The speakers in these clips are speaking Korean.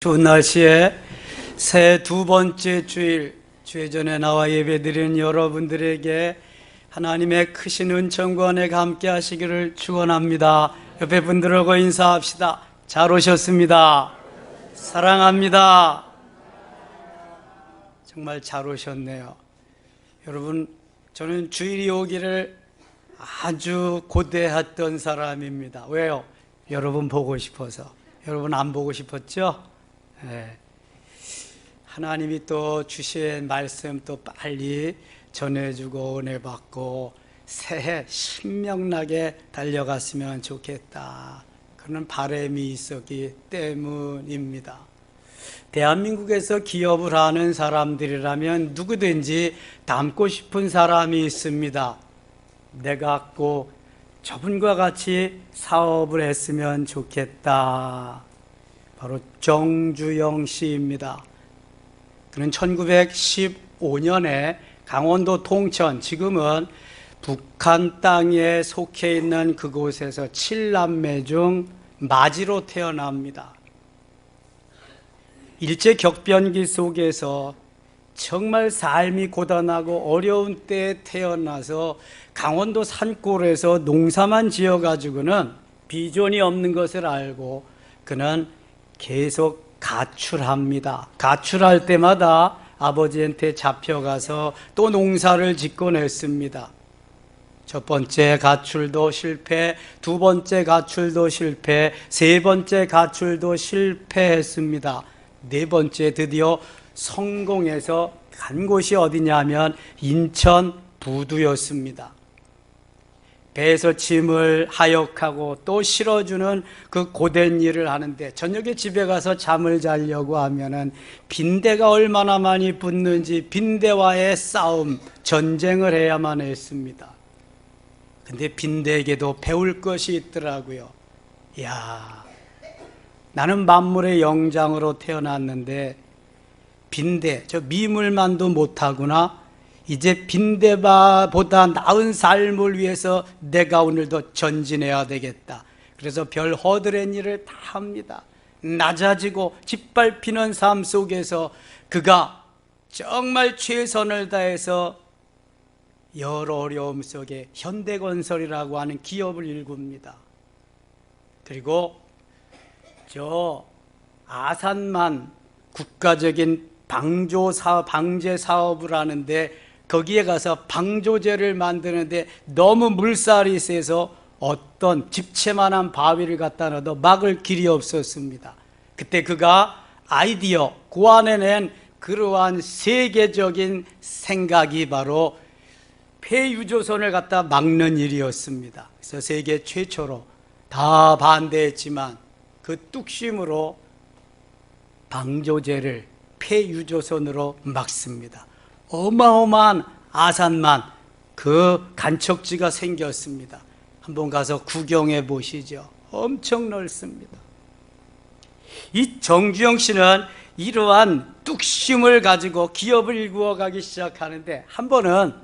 좋은 날씨에 새해 두 번째 주일 주회전에 나와 예배드리는 여러분들에게 하나님의 크신 은총과 은혜가 함께 하시기를 축원합니다. 옆에 분들하고 인사합시다. 잘 오셨습니다. 사랑합니다. 정말 잘 오셨네요. 여러분, 저는 주일이 오기를 아주 고대했던 사람입니다. 왜요? 여러분 보고 싶어서. 여러분 안 보고 싶었죠? 네. 하나님이 또 주신 말씀 또 빨리 전해주고 은혜 받고 새해 신명나게 달려갔으면 좋겠다, 그런 바람이 있었기 때문입니다. 대한민국에서 기업을 하는 사람들이라면 누구든지 닮고 싶은 사람이 있습니다. 내가 꼭 저분과 같이 사업을 했으면 좋겠다. 바로 정주영 씨입니다. 그는 1915년에 강원도 통천, 지금은 북한 땅에 속해 있는 그곳에서 7남매 중 마지로 태어납니다. 일제격변기 속에서 정말 삶이 고단하고 어려운 때에 태어나서 강원도 산골에서 농사만 지어가지고는 비전이 없는 것을 알고 그는 계속 가출합니다. 가출할 때마다 아버지한테 잡혀가서 또 농사를 짓곤 했습니다. 첫 번째 가출도 실패, 두 번째 가출도 실패, 세 번째 가출도 실패했습니다. 네 번째 드디어 성공해서 간 곳이 어디냐면 인천 부두였습니다. 배에서 짐을 하역하고 또 실어주는 그 고된 일을 하는데 저녁에 집에 가서 잠을 자려고 하면은 빈대가 얼마나 많이 붙는지 빈대와의 싸움, 전쟁을 해야만 했습니다. 근데 빈대에게도 배울 것이 있더라고요. 이야, 나는 만물의 영장으로 태어났는데 빈대, 저 미물만도 못하구나. 이제 빈대보다 나은 삶을 위해서 내가 오늘도 전진해야 되겠다. 그래서 별 허드렛 일을 다 합니다. 낮아지고 짓밟히는 삶 속에서 그가 정말 최선을 다해서 여러 어려움 속에 현대건설이라고 하는 기업을 일굽니다. 그리고 저 아산만 국가적인 방제 사업을 하는데 거기에 가서 방조제를 만드는데 너무 물살이 세서 어떤 집채만한 바위를 갖다 놔도 막을 길이 없었습니다. 그때 그가 아이디어 고안해낸 그러한 세계적인 생각이 바로 폐유조선을 갖다 막는 일이었습니다. 그래서 세계 최초로 다 반대했지만 그 뚝심으로 방조제를 폐유조선으로 막습니다. 어마어마한 아산만 그 간척지가 생겼습니다. 한번 가서 구경해 보시죠. 엄청 넓습니다. 이 정주영 씨는 이러한 뚝심을 가지고 기업을 일구어 가기 시작하는데 한 번은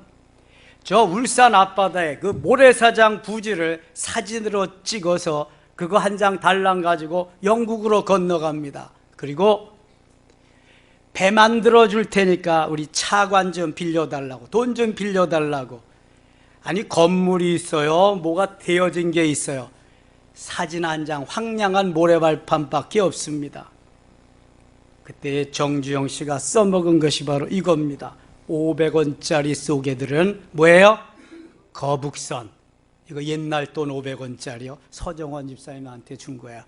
저 울산 앞바다에 그 모래사장 부지를 사진으로 찍어서 그거 한 장 달랑 가지고 영국으로 건너갑니다. 그리고 배 만들어 줄 테니까 우리 차관 좀 빌려달라고, 돈 좀 빌려달라고. 아니, 건물이 있어요? 뭐가 되어진 게 있어요? 사진 한 장, 황량한 모래발판밖에 없습니다. 그때 정주영 씨가 써먹은 것이 바로 이겁니다. 500원짜리 속에들은 뭐예요? 거북선. 이거 옛날 돈 500원짜리요. 서정원 집사님한테 준 거야.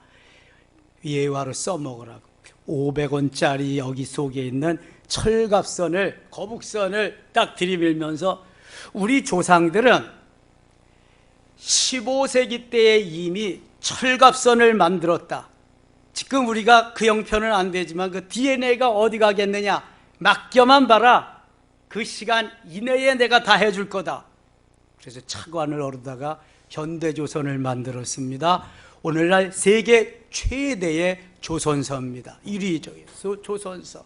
예화로 써먹으라고. 500원짜리 여기 속에 있는 철갑선을, 거북선을 딱 들이밀면서 우리 조상들은 15세기 때에 이미 철갑선을 만들었다. 지금 우리가 그 형편은 안 되지만 그 DNA가 어디 가겠느냐. 맡겨만 봐라. 그 시간 이내에 내가 다 해줄 거다. 그래서 차관을 얻다가 현대조선을 만들었습니다. 오늘날 세계 최대의 조선서입니다. 1위 조선서.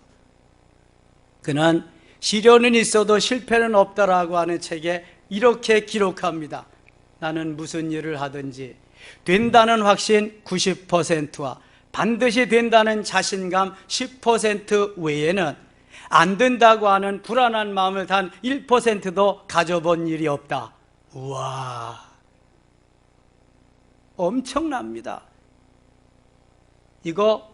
그는 시련은 있어도 실패는 없다라고 하는 책에 이렇게 기록합니다. 나는 무슨 일을 하든지 된다는 확신 90%와 반드시 된다는 자신감 10% 외에는 안 된다고 하는 불안한 마음을 단 1%도 가져본 일이 없다. 우와, 엄청납니다. 이거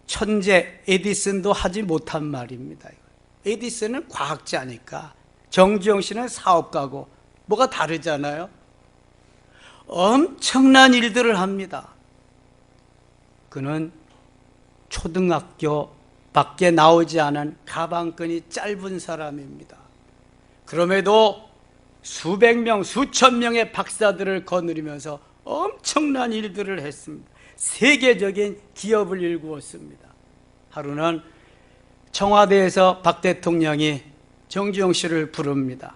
천재 에디슨도 하지 못한 말입니다. 에디슨은 과학자니까, 정주영 씨는 사업가고 뭐가 다르잖아요. 엄청난 일들을 합니다. 그는 초등학교 밖에 나오지 않은 가방끈이 짧은 사람입니다. 그럼에도 수백 명, 수천 명의 박사들을 거느리면서 엄청난 일들을 했습니다. 세계적인 기업을 일구었습니다. 하루는 청와대에서 박 대통령이 정주영 씨를 부릅니다.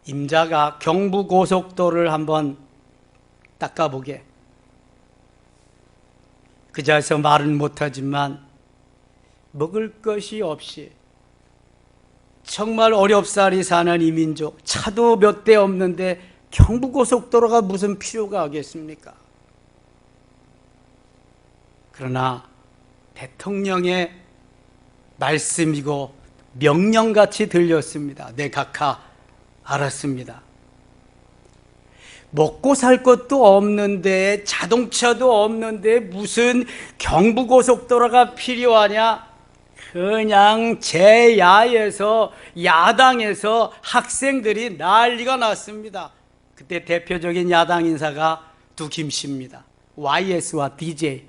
임자가 경부고속도로를 한번 닦아보게. 그 자리에서 말은 못하지만 먹을 것이 없이 정말 어렵사리 사는 이민족, 차도 몇 대 없는데 경부고속도로가 무슨 필요가 하겠습니까? 그러나 대통령의 말씀이고 명령같이 들렸습니다. 네, 각하 알았습니다. 먹고 살 것도 없는데, 자동차도 없는데 무슨 경부고속도로가 필요하냐? 그냥 제 야당에서 학생들이 난리가 났습니다. 그때 대표적인 야당 인사가 두김 씨입니다. YS와 DJ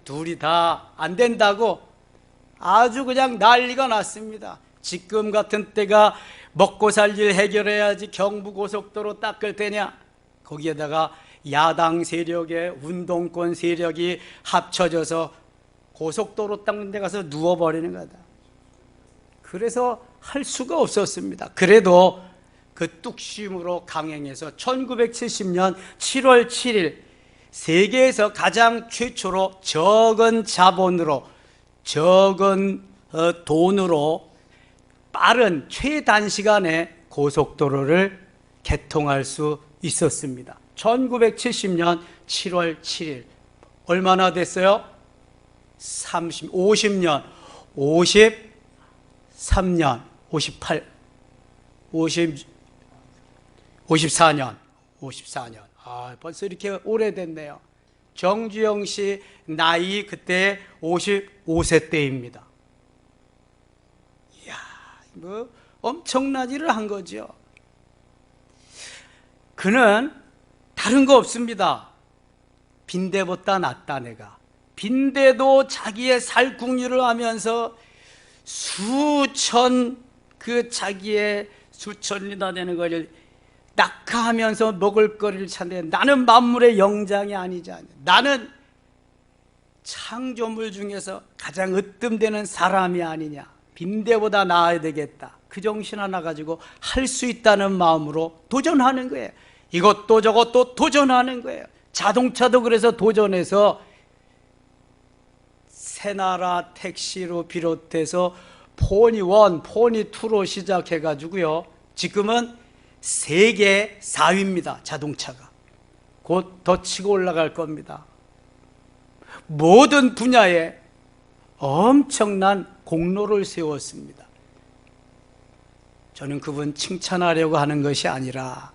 둘이 다 안 된다고 아주 그냥 난리가 났습니다. 지금 같은 때가 먹고 살 일 해결해야지 경부고속도로 닦을 때냐? 거기에다가 야당 세력의 운동권 세력이 합쳐져서 고속도로 닦는 데 가서 누워버리는 거다. 그래서 할 수가 없었습니다. 그래도 그 뚝심으로 강행해서 1970년 7월 7일 세계에서 가장 최초로 적은 자본으로, 적은 돈으로 빠른 최단시간에 고속도로를 개통할 수 있었습니다. 1970년 7월 7일. 얼마나 됐어요? 50년, 53년, 54년. 54년. 벌써 이렇게 오래됐네요. 정주영 씨 나이 그때 55세 때입니다. 이야, 뭐 엄청난 일을 한 거죠. 그는 다른 거 없습니다. 빈대보다 낫다 내가. 빈대도 자기의 살궁리를 하면서 자기의 수천이나 되는 것을 낙하하면서 먹을 거리를 찾는데, 나는 만물의 영장이 아니지 않냐. 나는 창조물 중에서 가장 으뜸되는 사람이 아니냐. 빈대보다 나아야 되겠다. 그 정신 하나 가지고 할 수 있다는 마음으로 도전하는 거예요. 이것도 저것도 도전하는 거예요. 자동차도 그래서 도전해서 새나라 택시로 비롯해서 포니 1, 포니 2로 시작해가지고요. 지금은 세계 4위입니다. 자동차가. 곧 더 치고 올라갈 겁니다. 모든 분야에 엄청난 공로를 세웠습니다. 저는 그분 칭찬하려고 하는 것이 아니라,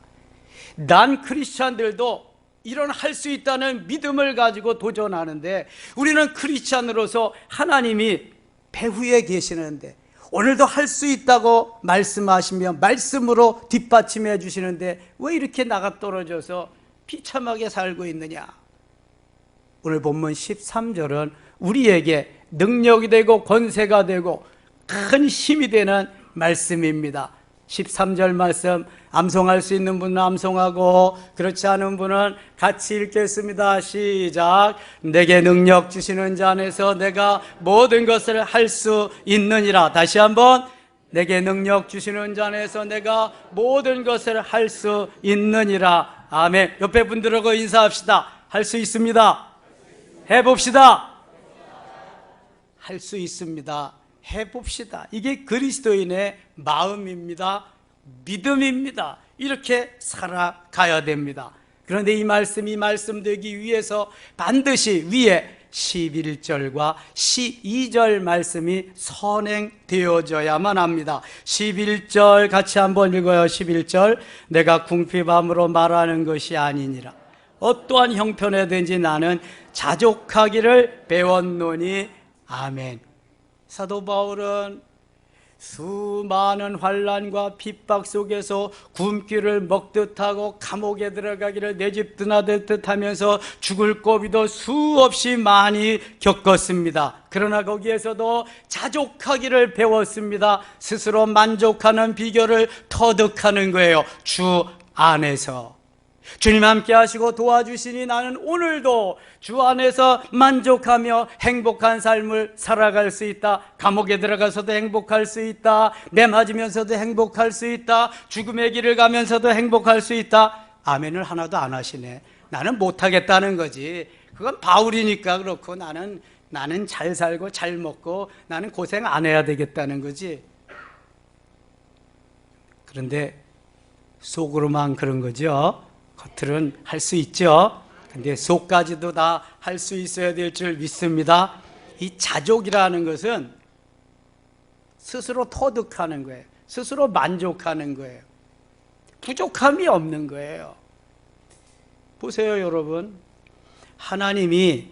난 크리스찬들도 이런 할 수 있다는 믿음을 가지고 도전하는데, 우리는 크리스찬으로서 하나님이 배후에 계시는데 오늘도 할 수 있다고 말씀하시며 말씀으로 뒷받침해 주시는데 왜 이렇게 나가 떨어져서 비참하게 살고 있느냐? 오늘 본문 13절은 우리에게 능력이 되고 권세가 되고 큰 힘이 되는 말씀입니다. 13절 말씀 암송할 수 있는 분은 암송하고, 그렇지 않은 분은 같이 읽겠습니다. 시작. 내게 능력 주시는 자 안에서 내가 모든 것을 할 수 있느니라. 다시 한번, 내게 능력 주시는 자 안에서 내가 모든 것을 할 수 있느니라. 아멘. 옆에 분들하고 인사합시다. 할 수 있습니다. 해봅시다. 할 수 있습니다. 해봅시다. 이게 그리스도인의 마음입니다. 믿음입니다. 이렇게 살아가야 됩니다. 그런데 이 말씀이 말씀되기 위해서 반드시 위에 11절과 12절 말씀이 선행되어져야만 합니다. 11절 같이 한번 읽어요. 11절, 내가 궁핍함으로 말하는 것이 아니니라. 어떠한 형편에든지 나는 자족하기를 배웠노니. 아멘. 사도 바울은 수많은 환난과 핍박 속에서 굶기를 먹듯 하고 감옥에 들어가기를 내 집 드나들 듯 하면서 죽을 고비도 수없이 많이 겪었습니다. 그러나 거기에서도 자족하기를 배웠습니다. 스스로 만족하는 비결을 터득하는 거예요. 주 안에서. 주님 함께 하시고 도와주시니 나는 오늘도 주 안에서 만족하며 행복한 삶을 살아갈 수 있다. 감옥에 들어가서도 행복할 수 있다. 매 맞으면서도 행복할 수 있다. 죽음의 길을 가면서도 행복할 수 있다. 아멘을 하나도 안 하시네. 나는 못하겠다는 거지. 그건 바울이니까 그렇고 나는 잘 살고 잘 먹고 나는 고생 안 해야 되겠다는 거지. 그런데 속으로만 그런 거죠. 겉으로는 할 수 있죠. 근데 속까지도 다 할 수 있어야 될 줄 믿습니다. 이 자족이라는 것은 스스로 터득하는 거예요. 스스로 만족하는 거예요. 부족함이 없는 거예요. 보세요, 여러분. 하나님이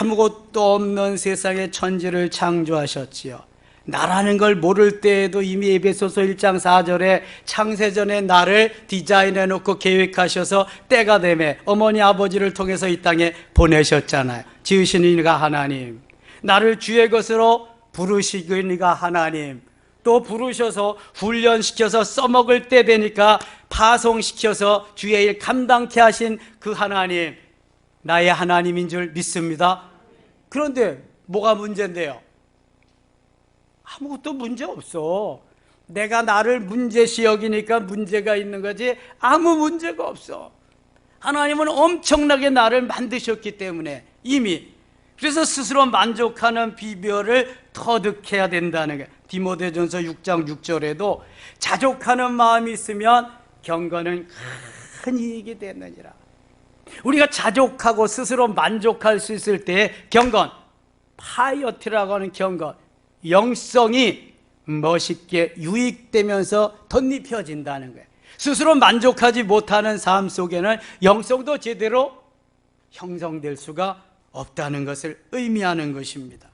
아무것도 없는 세상에 천지를 창조하셨지요. 나라는 걸 모를 때에도 이미 에베소서 1장 4절에 창세전에 나를 디자인해 놓고 계획하셔서 때가 되매 어머니 아버지를 통해서 이 땅에 보내셨잖아요. 지으신 이가 하나님, 나를 주의 것으로 부르시는 이가 하나님, 또 부르셔서 훈련시켜서 써먹을 때 되니까 파송시켜서 주의 일 감당케 하신 그 하나님, 나의 하나님인 줄 믿습니다. 그런데 뭐가 문제인데요? 아무것도 문제 없어. 내가 나를 문제시 여기니까 문제가 있는 거지 아무 문제가 없어. 하나님은 엄청나게 나를 만드셨기 때문에 이미, 그래서 스스로 만족하는 비결을 터득해야 된다는 거예요. 디모데전서 6장 6절에도 자족하는 마음이 있으면 경건은 큰 이익이 되느니라. 우리가 자족하고 스스로 만족할 수 있을 때 경건, 파이어티라고 하는 경건, 영성이 멋있게 유익되면서 덧입혀진다는 거예요. 스스로 만족하지 못하는 삶 속에는 영성도 제대로 형성될 수가 없다는 것을 의미하는 것입니다.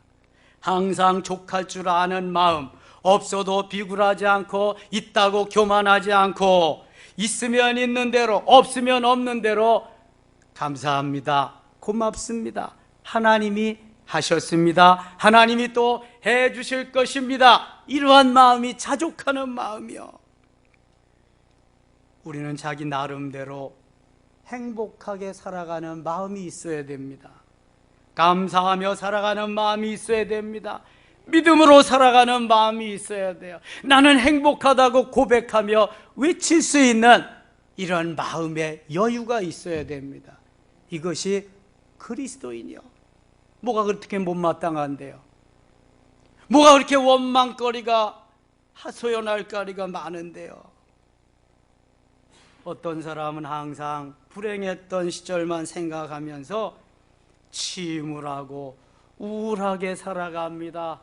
항상 족할 줄 아는 마음, 없어도 비굴하지 않고 있다고 교만하지 않고 있으면 있는 대로 없으면 없는 대로 감사합니다, 고맙습니다, 하나님이 하셨습니다, 하나님이 또 해주실 것입니다, 이러한 마음이 자족하는 마음이요. 우리는 자기 나름대로 행복하게 살아가는 마음이 있어야 됩니다. 감사하며 살아가는 마음이 있어야 됩니다. 믿음으로 살아가는 마음이 있어야 돼요. 나는 행복하다고 고백하며 외칠 수 있는 이런 마음의 여유가 있어야 됩니다. 이것이 그리스도인이요. 뭐가 그렇게 못마땅한데요? 뭐가 그렇게 원망거리가, 하소연할 거리가 많은데요? 어떤 사람은 항상 불행했던 시절만 생각하면서 침울하고 우울하게 살아갑니다.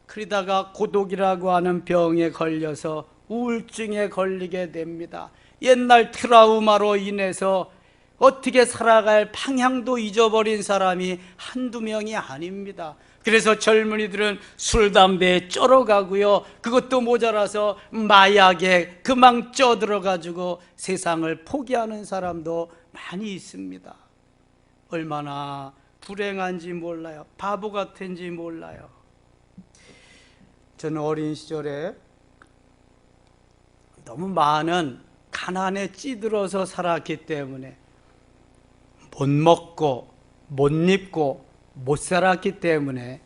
그러다가 고독이라고 하는 병에 걸려서 우울증에 걸리게 됩니다. 옛날 트라우마로 인해서 어떻게 살아갈 방향도 잊어버린 사람이 한두 명이 아닙니다. 그래서 젊은이들은 술, 담배에 쩔어가고요, 그것도 모자라서 마약에 그만 쪄들어가지고 세상을 포기하는 사람도 많이 있습니다. 얼마나 불행한지 몰라요. 바보 같은지 몰라요. 저는 어린 시절에 너무 많은 가난에 찌들어서 살았기 때문에 못 먹고 못 입고 못 살았기 때문에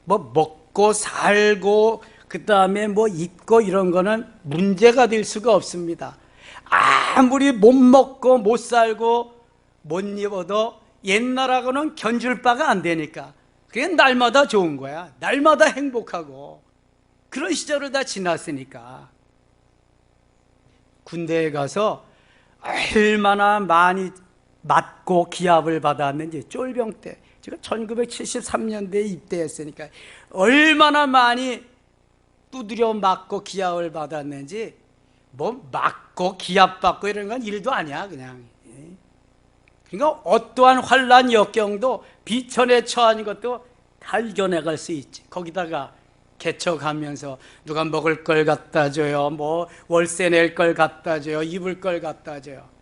뭐 먹고 살고 그 다음에 뭐 입고 이런 거는 문제가 될 수가 없습니다. 아무리 못 먹고 못 살고 못 입어도 옛날하고는 견줄 바가 안 되니까 그게 날마다 좋은 거야. 날마다 행복하고 그런 시절을 다 지났으니까. 군대에 가서 얼마나 많이 맞고 기합을 받았는지, 쫄병 때 제가 1973년대에 입대했으니까 얼마나 많이 두드려 맞고 기합을 받았는지, 뭐 맞고 기합 받고 이런 건 일도 아니야 그냥. 그러니까 어떠한 환난 역경도 비천에 처한 것도 다 이겨내갈 수 있지. 거기다가 개척하면서 누가 먹을 걸 갖다 줘요, 뭐 월세 낼 걸 갖다 줘요, 입을 걸 갖다 줘요.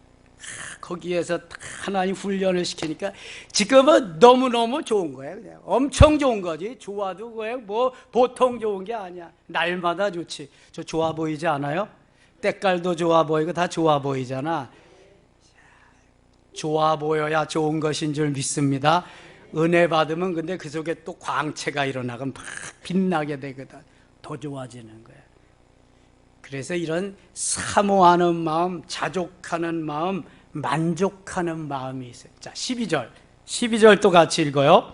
거기에서 하나님 훈련을 시키니까 지금은 너무너무 좋은 거예요. 그냥 엄청 좋은 거지. 좋아도 그냥 뭐 보통 좋은 게 아니야. 날마다 좋지. 저 좋아 보이지 않아요? 때깔도 좋아 보이고 다 좋아 보이잖아. 좋아 보여야 좋은 것인 줄 믿습니다. 은혜 받으면 근데 그 속에 또 광채가 일어나고 막 빛나게 되거든. 더 좋아지는 거야. 그래서 이런 사모하는 마음, 자족하는 마음, 만족하는 마음이 있어요. 자, 12절 또 같이 읽어요.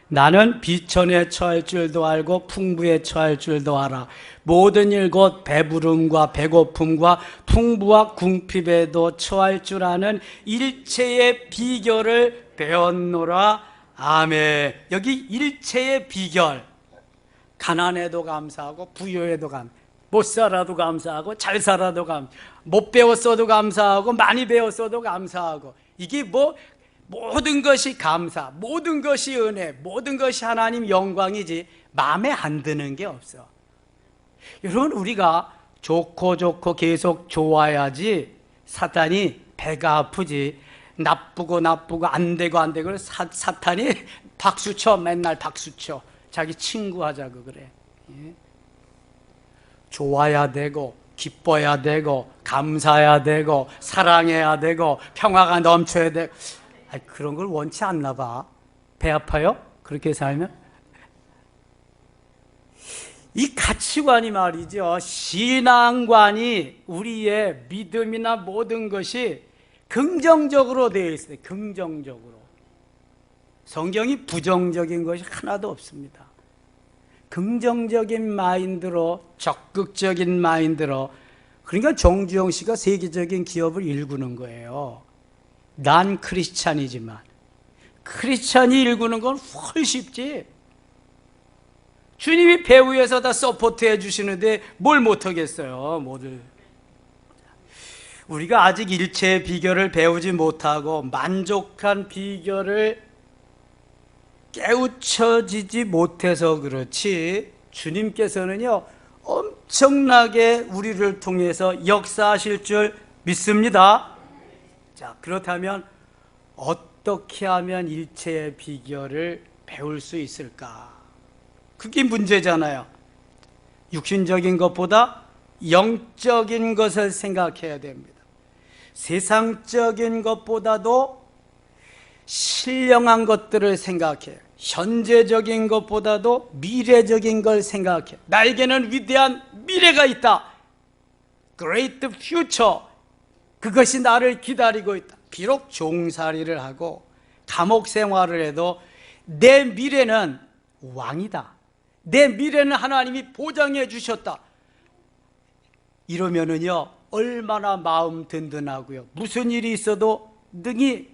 나는 비천에 처할 줄도 알고 풍부에 처할 줄도 알아. 모든 일 곧 배부름과 배고픔과 풍부와 궁핍에도 처할 줄 아는 일체의 비결을 배웠노라. 아멘. 여기 일체의 비결, 가난해도 감사하고 부유해도 못 살아도 감사하고 잘 살아도 못 배웠어도 감사하고 많이 배웠어도 감사하고, 이게 뭐 모든 것이 감사, 모든 것이 은혜, 모든 것이 하나님 영광이지 마음에 안 드는 게 없어. 여러분, 우리가 좋고 계속 좋아야지 사탄이 배가 아프지. 나쁘고 안 되고 사탄이 박수쳐, 맨날 박수쳐. 자기 친구 하자고 그래. 좋아야 되고 기뻐야 되고 감사해야 되고 사랑해야 되고 평화가 넘쳐야 되고, 그런 걸 원치 않나 봐. 배 아파요? 그렇게 살면? 이 가치관이 말이죠, 신앙관이, 우리의 믿음이나 모든 것이 긍정적으로 되어 있어요. 긍정적으로. 성경이 부정적인 것이 하나도 없습니다. 긍정적인 마인드로, 적극적인 마인드로. 그러니까 정주영 씨가 세계적인 기업을 일구는 거예요. 난 크리스찬이지만 크리스찬이 일구는 건 훨씬 쉽지. 주님이 배후에서 다 서포트 해주시는데 뭘 못하겠어요. 모두 우리가 아직 일체의 비결을 배우지 못하고 만족한 비결을 깨우쳐지지 못해서 그렇지, 주님께서는요 엄청나게 우리를 통해서 역사하실 줄 믿습니다. 자, 그렇다면 어떻게 하면 일체의 비결을 배울 수 있을까? 그게 문제잖아요. 육신적인 것보다 영적인 것을 생각해야 됩니다. 세상적인 것보다도 신령한 것들을 생각해요. 현재적인 것보다도 미래적인 걸 생각해요. 나에게는 위대한 미래가 있다. Great future. 그것이 나를 기다리고 있다. 비록 종살이를 하고 감옥 생활을 해도 내 미래는 왕이다. 내 미래는 하나님이 보장해 주셨다. 이러면은요 얼마나 마음 든든하고요. 무슨 일이 있어도 능히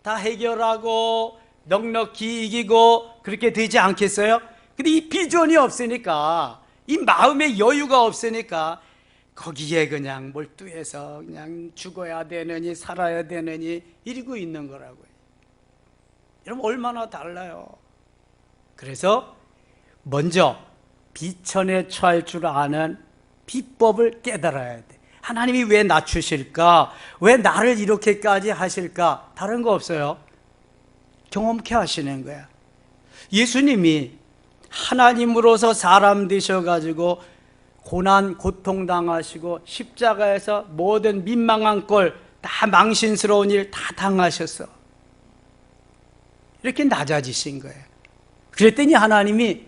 다 해결하고 넉넉히 이기고 그렇게 되지 않겠어요? 근데 이 비전이 없으니까, 이 마음의 여유가 없으니까 거기에 그냥 몰두해서 그냥 죽어야 되느니 살아야 되느니 이러고 있는 거라고요. 여러분, 얼마나 달라요. 그래서 먼저 비천에 처할 줄 아는 비법을 깨달아야 돼. 하나님이 왜 낮추실까? 왜 나를 이렇게까지 하실까? 다른 거 없어요. 경험케 하시는 거야. 예수님이 하나님으로서 사람 되셔가지고 고난, 고통당하시고 십자가에서 모든 민망한 꼴, 다 망신스러운 일 다 당하셨어. 이렇게 낮아지신 거예요. 그랬더니 하나님이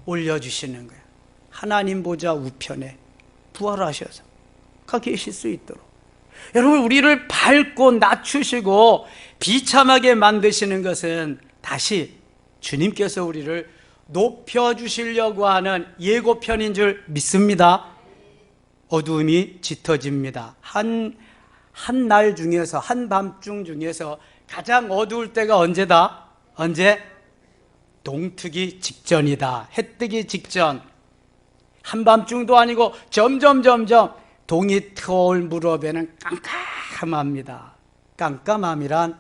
올려주시는 거예요. 하나님 보좌 우편에 부활하셔서 가 계실 수 있도록. 여러분, 우리를 밝고 낮추시고 비참하게 만드시는 것은 다시 주님께서 우리를 높여주시려고 하는 예고편인 줄 믿습니다. 어두움이 짙어집니다. 한날 중에서, 한밤중 중에서 가장 어두울 때가 언제다? 언제? 동트기 직전이다. 해 뜨기 직전. 한밤중도 아니고 점점 동이 트어올 무렵에는 깜깜합니다. 깜깜함이란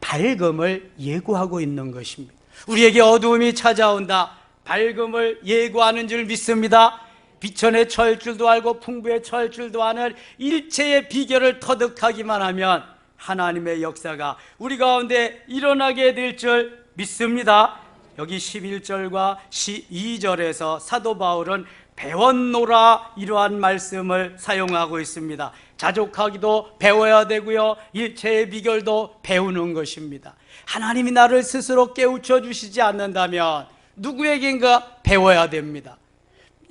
밝음을 예고하고 있는 것입니다. 우리에게 어두움이 찾아온다. 밝음을 예고하는 줄 믿습니다. 비천에 처할 줄도 알고 풍부에 처할 줄도 아는 일체의 비결을 터득하기만 하면 하나님의 역사가 우리 가운데 일어나게 될 줄 믿습니다. 여기 11절과 12절에서 사도 바울은 배웠노라 이러한 말씀을 사용하고 있습니다. 자족하기도 배워야 되고요, 일체의 비결도 배우는 것입니다. 하나님이 나를 스스로 깨우쳐 주시지 않는다면 누구에겐가 배워야 됩니다.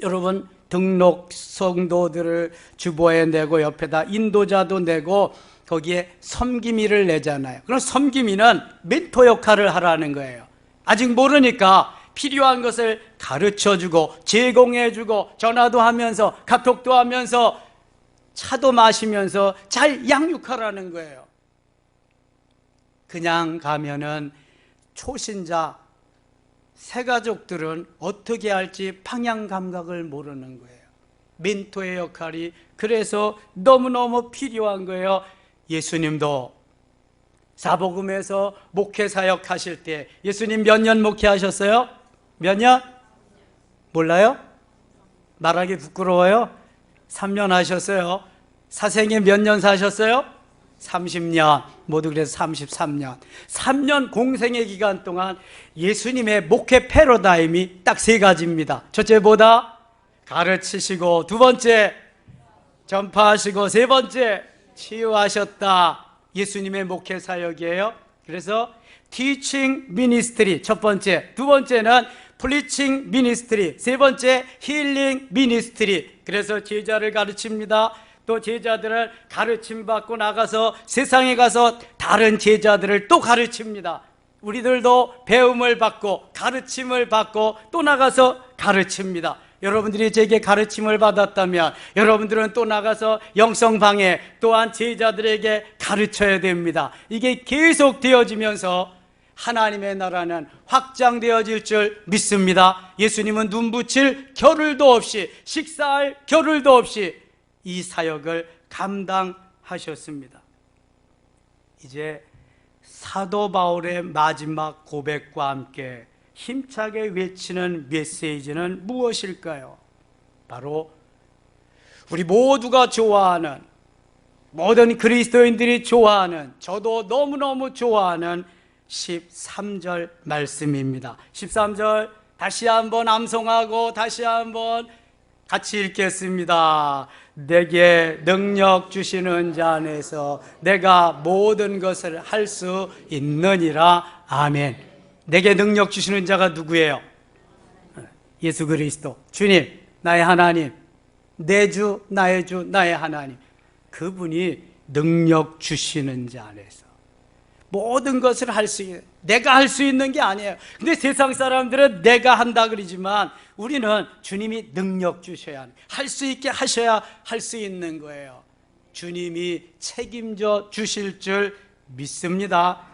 여러분, 등록 성도들을 주보에 내고 옆에다 인도자도 내고 거기에 섬김이를 내잖아요. 그럼 섬김이는 멘토 역할을 하라는 거예요. 아직 모르니까 필요한 것을 가르쳐주고 제공해주고 전화도 하면서 카톡도 하면서 차도 마시면서 잘 양육하라는 거예요. 그냥 가면은 초신자 새가족들은 어떻게 할지 방향 감각을 모르는 거예요. 멘토의 역할이 그래서 너무너무 필요한 거예요. 예수님도 사복음에서 목회 사역 하실 때 예수님 몇 년 목회하셨어요? 몇 년? 몰라요? 말하기 부끄러워요? 3년 하셨어요. 사생에 몇 년 사셨어요? 30년. 모두 그래서 33년. 3년 공생의 기간 동안 예수님의 목회 패러다임이 딱 세 가지입니다. 첫째 뭐다? 가르치시고, 두 번째 전파하시고, 세 번째 치유하셨다. 예수님의 목회 사역이에요. 그래서 teaching ministry 첫 번째, 두 번째는 preaching ministry, 세 번째 healing ministry. 그래서 제자를 가르칩니다. 또 제자들을 가르침 받고 나가서 세상에 가서 다른 제자들을 또 가르칩니다. 우리들도 배움을 받고 가르침을 받고 또 나가서 가르칩니다. 여러분들이 제게 가르침을 받았다면 여러분들은 또 나가서 영성방해 또한 제자들에게 가르쳐야 됩니다. 이게 계속 되어지면서 하나님의 나라는 확장되어질 줄 믿습니다. 예수님은 눈 붙일 겨를도 없이, 식사할 겨를도 없이 이 사역을 감당하셨습니다. 이제 사도 바울의 마지막 고백과 함께 힘차게 외치는 메시지는 무엇일까요? 바로 우리 모두가 좋아하는, 모든 그리스도인들이 좋아하는, 저도 너무너무 좋아하는 13절 말씀입니다. 13절 다시 한번 암송하고 다시 한번 같이 읽겠습니다. 내게 능력 주시는 자 안에서 내가 모든 것을 할 수 있느니라. 아멘. 내게 능력 주시는 자가 누구예요? 예수 그리스도. 주님, 나의 하나님, 내 주, 나의 주, 나의 하나님. 그분이 능력 주시는 자 안에서 모든 것을 할 수 있는, 내가 할 수 있는 게 아니에요. 근데 세상 사람들은 내가 한다 그러지만 우리는 주님이 능력 주셔야 합니다. 할 수 있게 하셔야 할 수 있는 거예요. 주님이 책임져 주실 줄 믿습니다.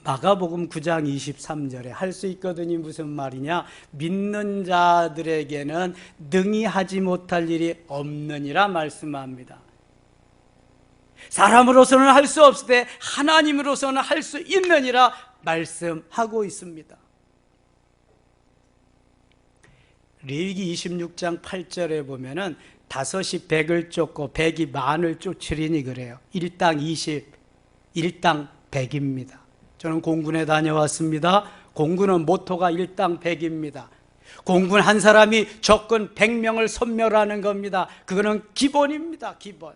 마가복음 9장 23절에 할 수 있거든이 무슨 말이냐? 믿는 자들에게는 능히 하지 못할 일이 없느니라 말씀합니다. 사람으로서는 할 수 없을 때 하나님으로서는 할 수 있느니라 말씀하고 있습니다. 레위기 26장 8절에 보면은 다섯이 100을 쫓고 100이 만을 쫓으리니 그래요. 1당 20, 1당 100입니다. 저는 공군에 다녀왔습니다. 공군은 모토가 1당 100입니다. 공군 한 사람이 적군 100명을 섬멸하는 겁니다. 그거는 기본입니다. 기본.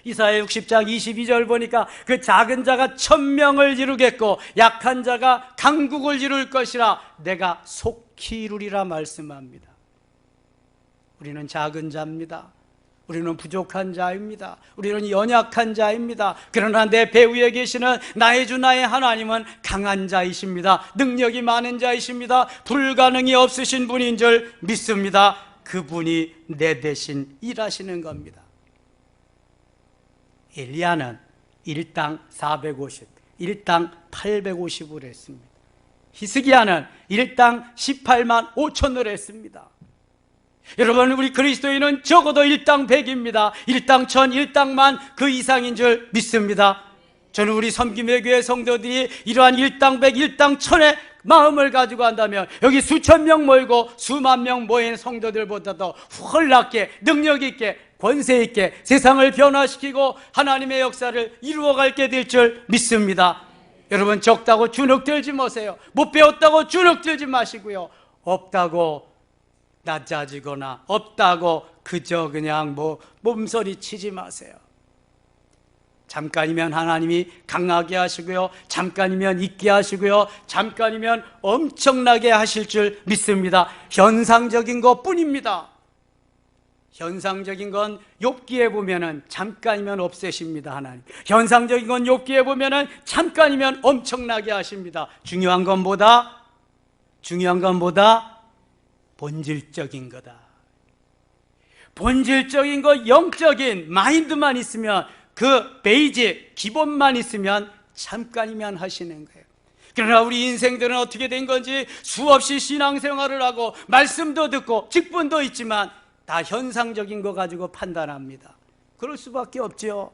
이사야 60장 22절 보니까 그 작은 자가 1000명을 이루겠고 약한 자가 강국을 이룰 것이라 내가 속히 이루리라 말씀합니다. 우리는 작은 자입니다. 우리는 부족한 자입니다. 우리는 연약한 자입니다. 그러나 내 배후에 계시는 나의 주 나의 하나님은 강한 자이십니다. 능력이 많은 자이십니다. 불가능이 없으신 분인 줄 믿습니다. 그분이 내 대신 일하시는 겁니다. 엘리야는 일당 450, 일당 850을 했습니다. 히스기야는 일당 18만 5천을 했습니다. 여러분, 우리 그리스도인은 적어도 일당 100입니다. 일당 1000, 일당 만 그 이상인 줄 믿습니다. 저는 우리 섬김의 교회 성도들이 이러한 일당 100, 일당 1000의 마음을 가지고 한다면 여기 수천 명 모이고 수만 명 모인 성도들보다도 헐낫게 능력 있게 권세 있게 세상을 변화시키고 하나님의 역사를 이루어갈게 될 줄 믿습니다. 여러분, 적다고 주눅들지 마세요. 못 배웠다고 주눅들지 마시고요. 없다고 낮아지거나 없다고 그저 그냥 몸서리 치지 마세요. 잠깐이면 하나님이 강하게 하시고요, 잠깐이면 있게 하시고요, 잠깐이면 엄청나게 하실 줄 믿습니다. 현상적인 것뿐입니다. 현상적인 건 욥기에 보면은 잠깐이면 없애십니다, 하나님. 현상적인 건 욥기에 보면은 잠깐이면 엄청나게 하십니다. 중요한 건 뭐다? 본질적인 거다. 본질적인 거, 영적인 마인드만 있으면, 그 베이직 기본만 있으면 잠깐이면 하시는 거예요. 그러나 우리 인생들은 어떻게 된 건지 수없이 신앙생활을 하고 말씀도 듣고 직분도 있지만 다 현상적인 거 가지고 판단합니다. 그럴 수밖에 없죠.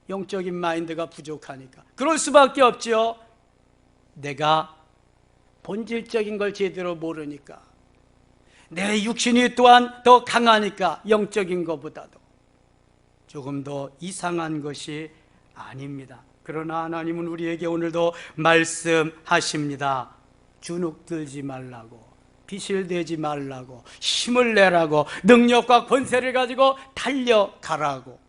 영적인 마인드가 부족하니까. 그럴 수밖에 없죠. 내가 본질적인 걸 제대로 모르니까. 내 육신이 또한 더 강하니까, 영적인 것보다도 조금 더 이상한 것이 아닙니다. 그러나 하나님은 우리에게 오늘도 말씀하십니다. 주눅들지 말라고, 비실대지 말라고, 힘을 내라고, 능력과 권세를 가지고 달려가라고.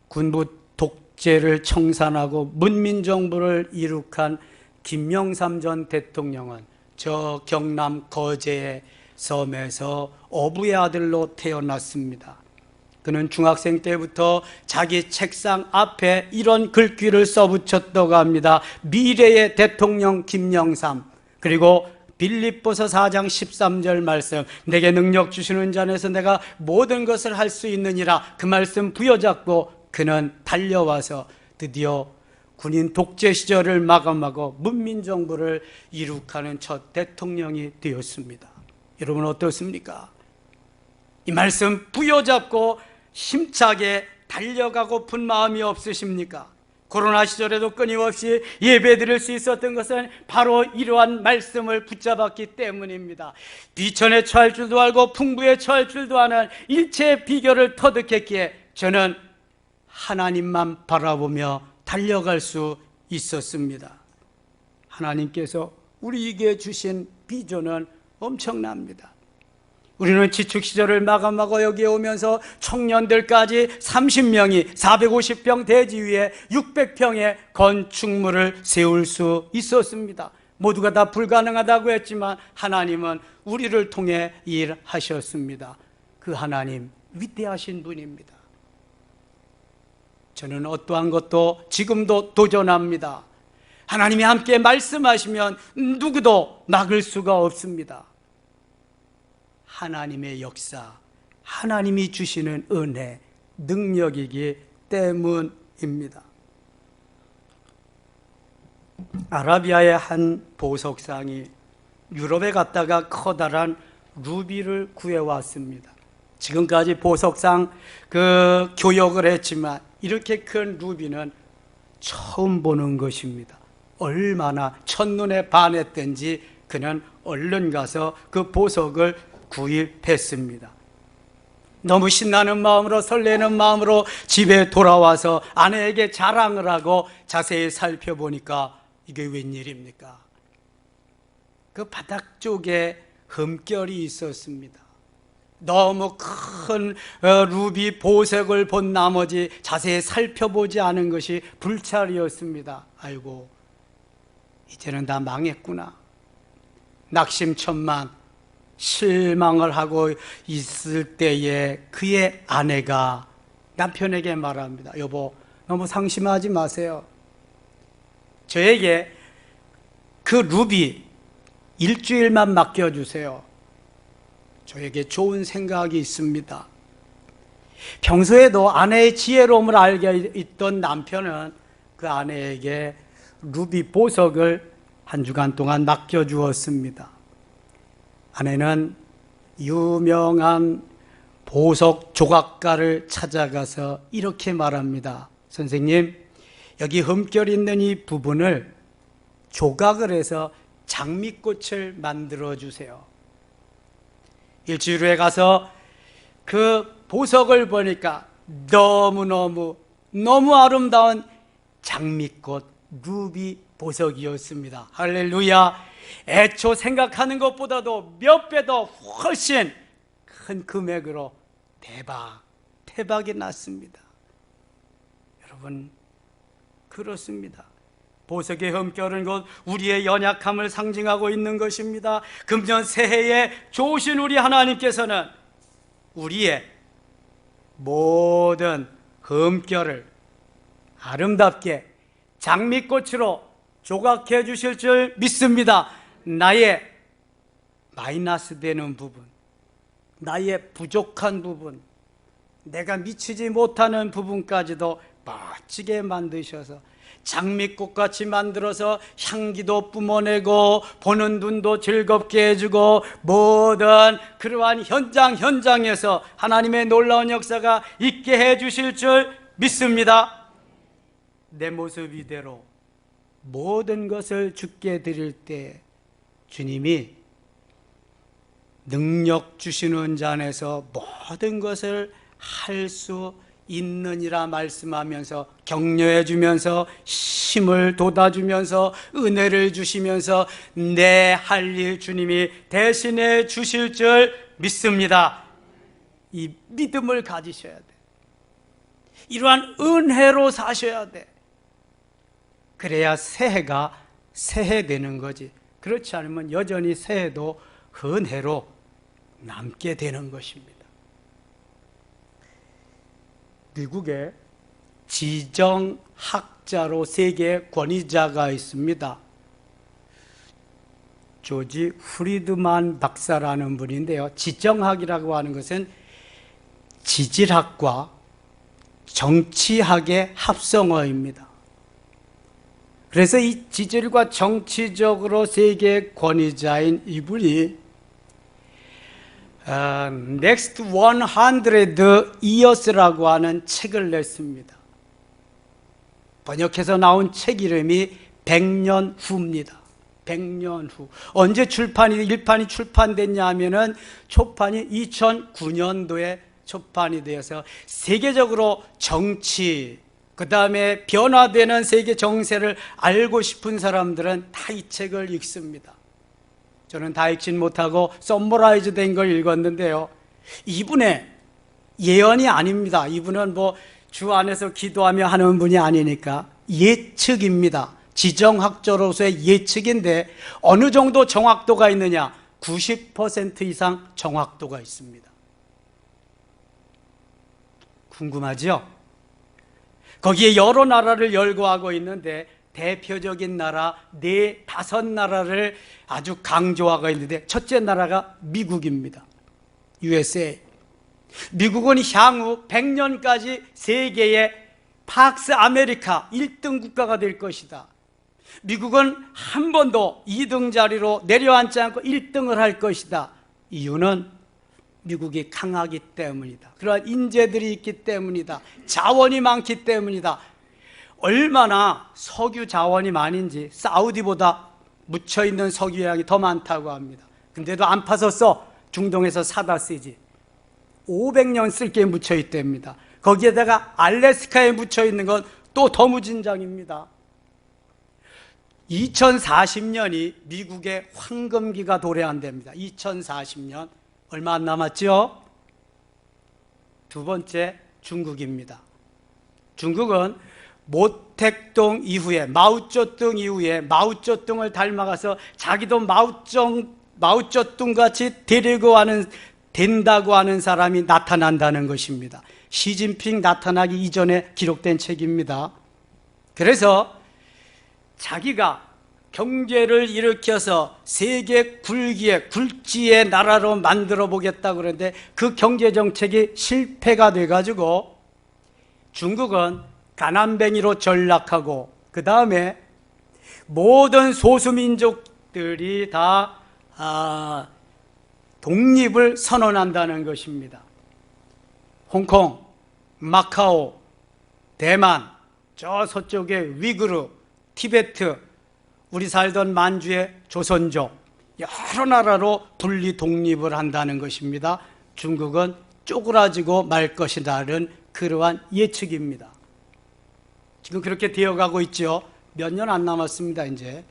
군부 독재를 청산하고 문민정부를 이룩한 김영삼 전 대통령은 저 경남 거제의 섬에서 어부의 아들로 태어났습니다. 그는 중학생 때부터 자기 책상 앞에 이런 글귀를 써붙였다고 합니다. 미래의 대통령 김영삼. 그리고 빌립보서 4장 13절 말씀, 내게 능력 주시는 자 안에서 내가 모든 것을 할 수 있느니라. 그 말씀 부여잡고 그는 달려와서 드디어 군인 독재 시절을 마감하고 문민정부를 이룩하는 첫 대통령이 되었습니다. 여러분 어떻습니까? 이 말씀 부여잡고 힘차게 달려가고픈 마음이 없으십니까? 코로나 시절에도 끊임없이 예배 드릴 수 있었던 것은 바로 이러한 말씀을 붙잡았기 때문입니다. 비천에 처할 줄도 알고 풍부에 처할 줄도 아는 일체의 비결을 터득했기에 저는 하나님만 바라보며 달려갈 수 있었습니다. 하나님께서 우리에게 주신 비전은 엄청납니다. 우리는 지축 시절을 마감하고 여기에 오면서 청년들까지 30명이 450평 대지 위에 600평의 건축물을 세울 수 있었습니다. 모두가 다 불가능하다고 했지만 하나님은 우리를 통해 일하셨습니다. 그 하나님 위대하신 분입니다. 저는 어떠한 것도 지금도 도전합니다. 하나님이 함께 말씀하시면 누구도 막을 수가 없습니다. 하나님의 역사, 하나님이 주시는 은혜, 능력이기 때문입니다. 아라비아의 한 보석상이 유럽에 갔다가 커다란 루비를 구해왔습니다. 지금까지 보석상 교역을 했지만 이렇게 큰 루비는 처음 보는 것입니다. 얼마나 첫눈에 반했던지 그는 얼른 가서 그 보석을 구입했습니다. 너무 신나는 마음으로, 설레는 마음으로 집에 돌아와서 아내에게 자랑을 하고 자세히 살펴보니까 이게 웬일입니까? 그 바닥 쪽에 흠결이 있었습니다. 너무 큰 루비 보석을 본 나머지 자세히 살펴보지 않은 것이 불찰이었습니다. 아이고, 이제는 다 망했구나. 낙심천만 실망을 하고 있을 때에 그의 아내가 남편에게 말합니다. 여보, 너무 상심하지 마세요. 저에게 그 루비 일주일만 맡겨주세요. 저에게 좋은 생각이 있습니다. 평소에도 아내의 지혜로움을 알게 있던 남편은 그 아내에게 루비 보석을 한 주간 동안 맡겨주었습니다. 아내는 유명한 보석 조각가를 찾아가서 이렇게 말합니다. 선생님, 여기 흠결 있는 이 부분을 조각을 해서 장미꽃을 만들어 주세요. 일주일 후에 가서 그 보석을 보니까 너무 아름다운 장미꽃 루비 보석이었습니다. 할렐루야. 애초 생각하는 것보다도 몇 배 더 훨씬 큰 금액으로 대박이 났습니다. 여러분, 그렇습니다. 보석의 흠결은 곧 우리의 연약함을 상징하고 있는 것입니다. 금년 새해에 좋으신 우리 하나님께서는 우리의 모든 흠결을 아름답게 장미꽃으로 조각해 주실 줄 믿습니다. 나의 마이너스 되는 부분, 나의 부족한 부분, 내가 미치지 못하는 부분까지도 멋지게 만드셔서 장미꽃같이 만들어서 향기도 뿜어내고 보는 눈도 즐겁게 해주고 모든 그러한 현장에서 하나님의 놀라운 역사가 있게 해주실 줄 믿습니다. 내 모습 이대로 모든 것을 주께 드릴 때 주님이 능력 주시는 자 안에서 모든 것을 할 수 있느니라 말씀하면서 격려해 주면서 힘을 돋아주면서 은혜를 주시면서 내 할 일 주님이 대신해 주실 줄 믿습니다. 이 믿음을 가지셔야 돼. 이러한 은혜로 사셔야 돼. 그래야 새해가 새해되는 거지. 그렇지 않으면 여전히 새해도 은혜로 남게 되는 것입니다. 미국에 지정학자로 세계 권위자가 있습니다. 조지 프리드만 박사라는 분인데요. 지정학이라고 하는 것은 지질학과 정치학의 합성어입니다. 그래서 이 지질과 정치적으로 세계 권위자인 이분이 Next 100 Years라고 하는 책을 냈습니다. 번역해서 나온 책 이름이 100년 후입니다. 100년 후. 언제 일판이 출판됐냐 하면은 초판이 2009년도에 초판이 되어서 세계적으로 정치, 그 다음에 변화되는 세계 정세를 알고 싶은 사람들은 다 이 책을 읽습니다. 저는 다 읽진 못하고 썸머라이즈 된 걸 읽었는데요. 이분의 예언이 아닙니다. 이분은 주 안에서 기도하며 하는 분이 아니니까 예측입니다. 지정학자로서의 예측인데 어느 정도 정확도가 있느냐? 90% 이상 정확도가 있습니다. 궁금하죠? 거기에 여러 나라를 열거하고 있는데 대표적인 나라 4, 5 나라를 아주 강조하고 있는데 첫째 나라가 미국입니다. USA. 미국은 향후 100년까지 세계의 팍스 아메리카 1등 국가가 될 것이다. 미국은 한 번도 2등 자리로 내려앉지 않고 1등을 할 것이다. 이유는 미국이 강하기 때문이다. 그러한 인재들이 있기 때문이다. 자원이 많기 때문이다. 얼마나 석유 자원이 많은지 사우디보다 묻혀있는 석유 양이 더 많다고 합니다. 근데도 안 파서 써. 중동에서 사다 쓰지. 500년 쓸 게 묻혀있답니다. 거기에다가 알래스카에 묻혀있는 건 또 더 무진장입니다. 2040년이 미국의 황금기가 도래한답니다. 2040년 얼마 안 남았죠? 두 번째 중국입니다. 중국은 모택동 이후에 마오쩌둥 이후에 마오쩌둥을 닮아가서 자기도 마오쩌둥 같이 된다고 하는 사람이 나타난다는 것입니다. 시진핑 나타나기 이전에 기록된 책입니다. 그래서 자기가 경제를 일으켜서 세계 굴지의 나라로 만들어 보겠다고 그러는데 그 경제 정책이 실패가 돼가지고 중국은 가난뱅이로 전락하고 그 다음에 모든 소수민족들이 다 독립을 선언한다는 것입니다. 홍콩, 마카오, 대만, 저 서쪽에 위구르, 티베트, 우리 살던 만주의 조선족 여러 나라로 분리 독립을 한다는 것입니다. 중국은 쪼그라지고 말 것이라는 그러한 예측입니다. 지금 그렇게 되어가고 있죠. 몇 년 안 남았습니다. 이제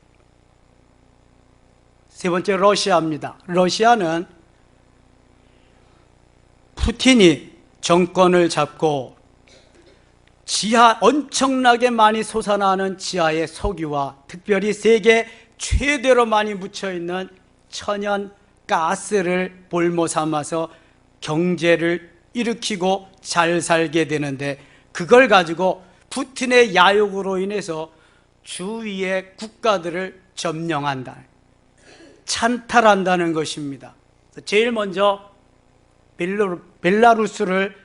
세 번째 러시아입니다. 러시아는 푸틴이 정권을 잡고 엄청나게 많이 솟아나는 지하의 석유와 특별히 세계 최대로 많이 묻혀있는 천연 가스를 볼모 삼아서 경제를 일으키고 잘 살게 되는데 그걸 가지고 푸틴의 야욕으로 인해서 주위의 국가들을 점령한다, 찬탈한다는 것입니다. 제일 먼저 벨라루스를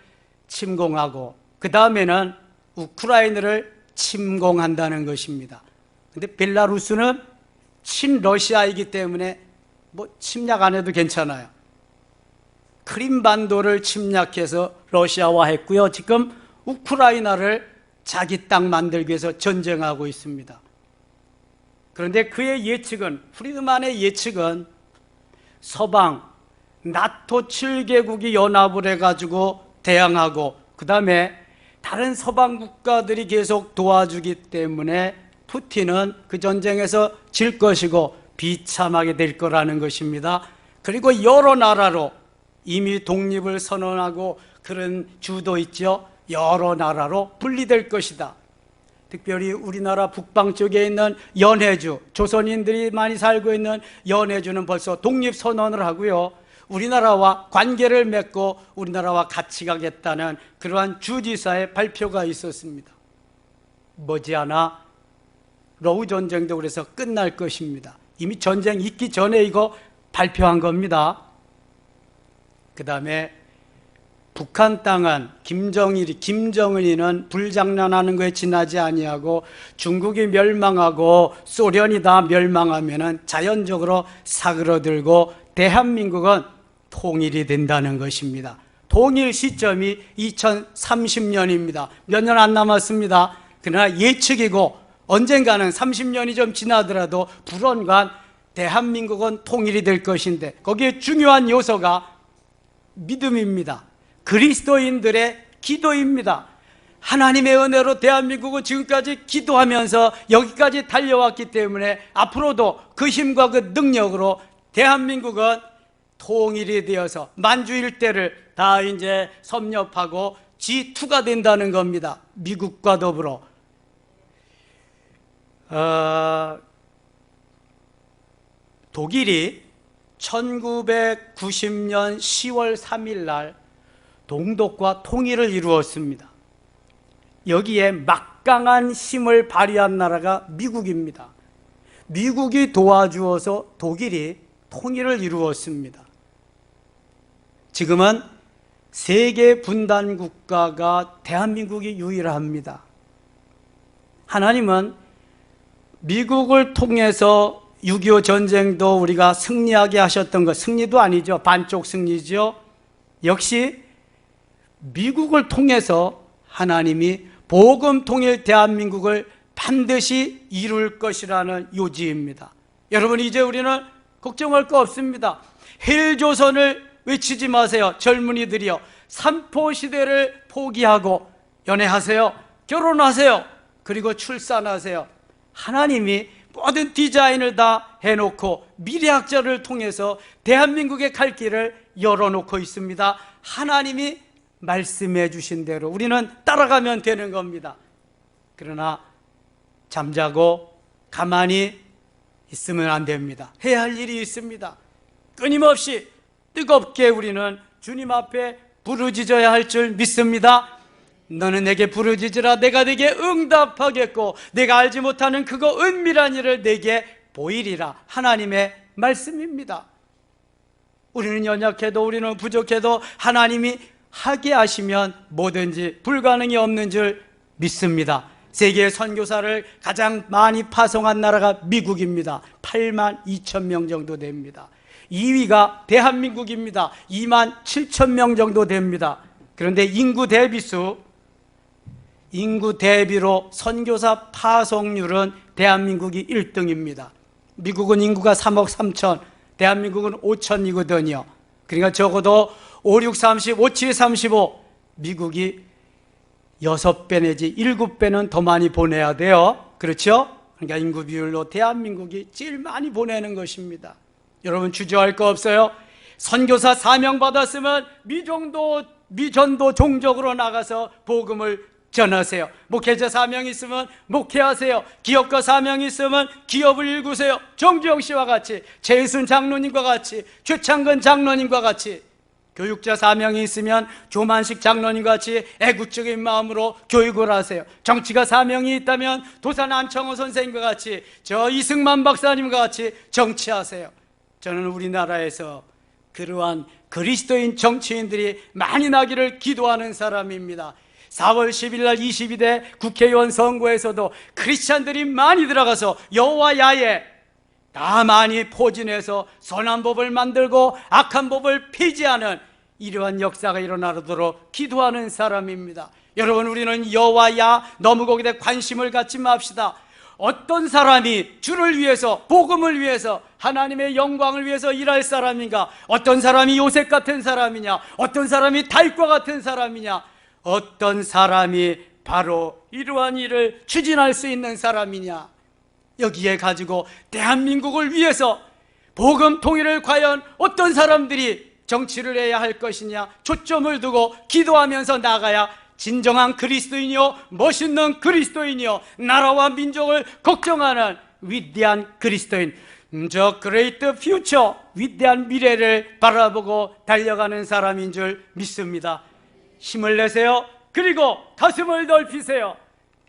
침공하고 그 다음에는 우크라이나를 침공한다는 것입니다. 그런데 벨라루스는 친러시아이기 때문에 침략 안 해도 괜찮아요. 크림반도를 침략해서 러시아화했고요. 지금 우크라이나를 자기 땅 만들기 위해서 전쟁하고 있습니다. 그런데 그의 예측은, 프리드만의 예측은 서방 나토 7개국이 연합을 해가지고 대항하고 그 다음에 다른 서방 국가들이 계속 도와주기 때문에 푸틴은 그 전쟁에서 질 것이고 비참하게 될 거라는 것입니다. 그리고 여러 나라로 이미 독립을 선언하고 그런 주도 있죠. 여러 나라로 분리될 것이다. 특별히 우리나라 북방 쪽에 있는 연해주, 조선인들이 많이 살고 있는 연해주는 벌써 독립선언을 하고요. 우리나라와 관계를 맺고 우리나라와 같이 가겠다는 그러한 주지사의 발표가 있었습니다. 머지않아 러우 전쟁도 그래서 끝날 것입니다. 이미 전쟁 있기 전에 이거 발표한 겁니다. 그 다음에 북한 땅은 김정은이는 불장난하는 거에 지나지 아니하고 중국이 멸망하고 소련이 다 멸망하면은 자연적으로 사그러들고 대한민국은 통일이 된다는 것입니다. 통일 시점이 2030년입니다. 몇 년 안 남았습니다. 그러나 예측이고 언젠가는 30년이 좀 지나더라도 불언간 대한민국은 통일이 될 것인데 거기에 중요한 요소가 믿음입니다. 그리스도인들의 기도입니다. 하나님의 은혜로 대한민국은 지금까지 기도하면서 여기까지 달려왔기 때문에 앞으로도 그 힘과 그 능력으로 대한민국은 통일이 되어서 만주 일대를 다 이제 섭렵하고 G2가 된다는 겁니다. 미국과 더불어. 독일이 1990년 10월 3일 날 동독과 통일을 이루었습니다. 여기에 막강한 힘을 발휘한 나라가 미국입니다. 미국이 도와주어서 독일이 통일을 이루었습니다. 지금은 세계 분단 국가가 대한민국이 유일합니다. 하나님은 미국을 통해서 6.25 전쟁도 우리가 승리하게 하셨던 것, 승리도 아니죠. 반쪽 승리죠. 역시 미국을 통해서 하나님이 복음 통일 대한민국을 반드시 이룰 것이라는 요지입니다. 여러분, 이제 우리는 걱정할 거 없습니다. 헬조선을 외치지 마세요. 젊은이들이요. 삼포시대를 포기하고 연애하세요. 결혼하세요. 그리고 출산하세요. 하나님이 모든 디자인을 다 해놓고 미래학자를 통해서 대한민국의 갈 길을 열어놓고 있습니다. 하나님이 말씀해 주신 대로 우리는 따라가면 되는 겁니다. 그러나 잠자고 가만히 있으면 안 됩니다. 해야 할 일이 있습니다. 끊임없이 뜨겁게 우리는 주님 앞에 부르짖어야 할 줄 믿습니다. 너는 내게 부르짖으라 내가 네게 응답하겠고 내가 알지 못하는 그거 은밀한 일을 네게 보이리라. 하나님의 말씀입니다. 우리는 연약해도, 우리는 부족해도 하나님이 하게 하시면 뭐든지 불가능이 없는 줄 믿습니다. 세계 선교사를 가장 많이 파송한 나라가 미국입니다. 8만 2천 명 정도 됩니다. 2위가 대한민국입니다. 2만 7천 명 정도 됩니다. 그런데 인구 대비로 선교사 파송률은 대한민국이 1등입니다. 미국은 인구가 3억 3천, 대한민국은 5천이거든요. 그러니까 적어도 5, 6, 30, 5, 7, 35, 미국이 6배 내지 7배는 더 많이 보내야 돼요. 그렇죠? 그러니까 인구 비율로 대한민국이 제일 많이 보내는 것입니다. 여러분 주저할 거 없어요. 선교사 사명 받았으면 미전도 종족으로 나가서 복음을 전하세요. 목회자 사명이 있으면 목회하세요. 기업가 사명이 있으면 기업을 일구세요. 정주영 씨와 같이, 최순 장로님과 같이, 최창근 장로님과 같이. 교육자 사명이 있으면 조만식 장로님과 같이 애국적인 마음으로 교육을 하세요. 정치가 사명이 있다면 도산 안청호 선생님과 같이, 저 이승만 박사님과 같이 정치하세요. 저는 우리나라에서 그러한 그리스도인 정치인들이 많이 나기를 기도하는 사람입니다. 4월 10일 날 22대 국회의원 선거에서도 크리스찬들이 많이 들어가서 여호와 야에 다 많이 포진해서 선한 법을 만들고 악한 법을 폐지하는 이러한 역사가 일어나도록 기도하는 사람입니다. 여러분, 우리는 여호와 야 너무 거기에 관심을 갖지 맙시다. 어떤 사람이 주를 위해서, 복음을 위해서, 하나님의 영광을 위해서 일할 사람인가? 어떤 사람이 요셉 같은 사람이냐? 어떤 사람이 다윗과 같은 사람이냐? 어떤 사람이 바로 이러한 일을 추진할 수 있는 사람이냐? 여기에 가지고 대한민국을 위해서 복음 통일을 과연 어떤 사람들이 정치를 해야 할 것이냐 초점을 두고 기도하면서 나가야 진정한 그리스도인이요, 멋있는 그리스도인이요, 나라와 민족을 걱정하는 위대한 그리스도인, 저 그레이트 퓨처, 위대한 미래를 바라보고 달려가는 사람인 줄 믿습니다. 힘을 내세요. 그리고 가슴을 넓히세요.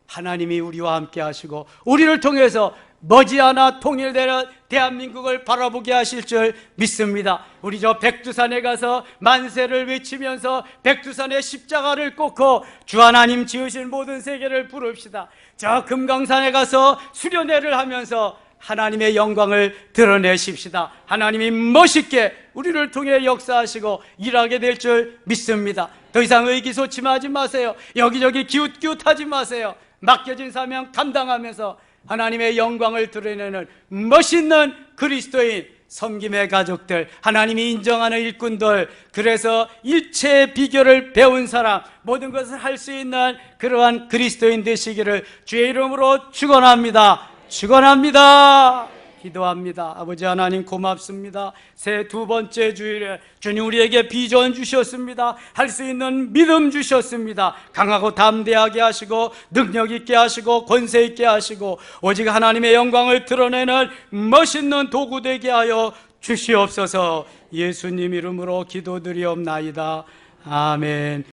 하나님이 우리와 함께 하시고 우리를 통해서 머지않아 통일되는 대한민국을 바라보게 하실 줄 믿습니다. 우리 저 백두산에 가서 만세를 외치면서 백두산의 십자가를 꽂고 주 하나님 지으신 모든 세계를 부릅시다. 저 금강산에 가서 수련회를 하면서 하나님의 영광을 드러내십시다. 하나님이 멋있게 우리를 통해 역사하시고 일하게 될 줄 믿습니다. 더 이상 의기소침하지 마세요. 여기저기 기웃기웃하지 마세요. 맡겨진 사명 감당하면서 하나님의 영광을 드러내는 멋있는 그리스도인, 섬김의 가족들, 하나님이 인정하는 일꾼들, 그래서 일체의 비결을 배운 사람, 모든 것을 할 수 있는 그러한 그리스도인 되시기를 주의 이름으로 축원합니다. 축원합니다. 기도합니다. 아버지 하나님 고맙습니다. 새 두 번째 주일에 주님 우리에게 비전 주셨습니다. 할 수 있는 믿음 주셨습니다. 강하고 담대하게 하시고 능력 있게 하시고 권세 있게 하시고 오직 하나님의 영광을 드러내는 멋있는 도구 되게 하여 주시옵소서. 예수님 이름으로 기도드리옵나이다. 아멘.